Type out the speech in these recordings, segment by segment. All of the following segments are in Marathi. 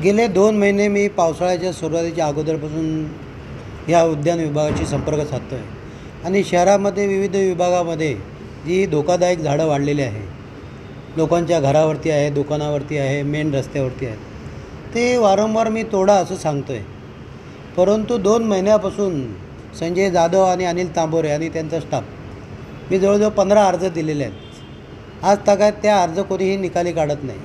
गेले 2 महिने मी पावसाळ्याच्या सुरुवातीच्या अगोदरपासून ह्या उद्यान विभागाशी संपर्क साधतो आहे आणि शहरामध्ये विविध विभागामध्ये जी धोकादायक झाडं वाढलेली आहे, लोकांच्या घरावरती आहे, दुकानावरती आहे, मेन रस्त्यावरती आहेत, ते वारंवार मी तोडा असं सांगतो आहे. परंतु 2 महिन्यापासून संजय जाधव आणि अनिल तांबोरे आणि त्यांचा स्टाफ मी जवळजवळ 15 अर्ज दिलेले आहेत. आज तगायत त्या अर्ज कोणीही निकाली काढत नाही.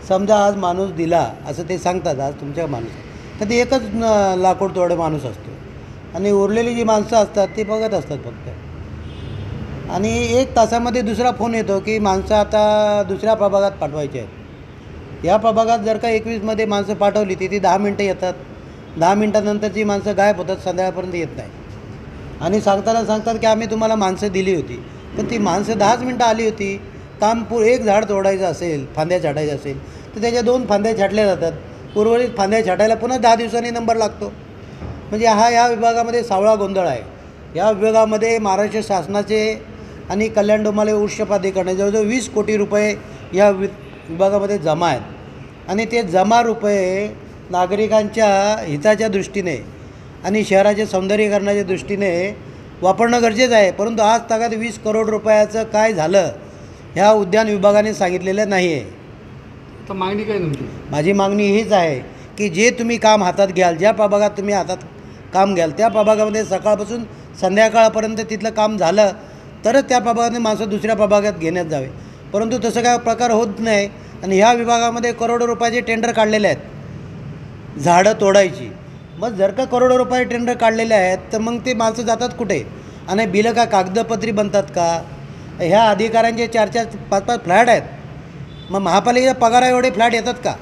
समजा आज माणूस दिला असं ते सांगतात, आज तुमच्या माणूस तर ते एकच लाकूड तोडे माणूस असतो आणि उरलेली जी माणसं असतात ती बघत असतात फक्त. आणि 1 तासामध्ये दुसरा फोन येतो की माणसं आता दुसऱ्या प्रभागात पाठवायची आहेत. या प्रभागात जर का 21मध्ये माणसं पाठवली ती 10 मिनटं येतात, 10 मिनटानंतरची माणसं गायब होतात, संध्याकाळपर्यंत येत नाही. आणि सांगतात की आम्ही तुम्हाला माणसं दिली होती, पण ती माणसं 10च मिनटं आली होती. काम एक झाड तोडायचं असेल, फांद्या छाटायच्या असेल तर त्याच्या 2 फांद्या छाटल्या जातात. उर्वरित फांद्या छाटायला पुन्हा 10 दिवसांनी नंबर लागतो. म्हणजे या विभागामध्ये सावळा गोंधळ आहे. या विभागामध्ये महाराष्ट्र शासनाचे आणि कल्याण डोंबाले उच्च प्राधिकरणाचे जवळजवळ 20 कोटी रुपये या विभागामध्ये जमा आहेत आणि ते जमा रुपये नागरिकांच्या हिताच्या दृष्टीने आणि शहराच्या सौंदर्यीकरणाच्या दृष्टीने वापरणं गरजेचं आहे. परंतु आज तगात 20 करोड रुपयाचं काय झालं ह्या उद्यान विभागाने सांगितलेलं नाही आहे. तर मागणी काय तुमची? माझी मागणी हीच आहे की जे तुम्ही काम हातात घ्याल, ज्या प्रभागात तुम्ही हातात काम घ्याल त्या प्रभागामध्ये सकाळपासून संध्याकाळपर्यंत तिथलं काम झालं तरच त्या प्रभागाने माणसं दुसऱ्या प्रभागात घेण्यात जावे. परंतु तसं काय प्रकार होत नाही आणि ह्या विभागामध्ये करोडो रुपयाचे टेंडर काढलेले आहेत झाडं तोडायची. मग जर का करोडो रुपये टेंडर काढलेले आहेत तर मग ते माणसं जातात कुठे आणि बिलं का कागदपत्री बनतात का? ह्या अधिकाऱ्यांचे 4-4, 5-5 फ्लॅट आहेत. मग महापालिकेच्या पगारा एवढे फ्लॅट येतात का?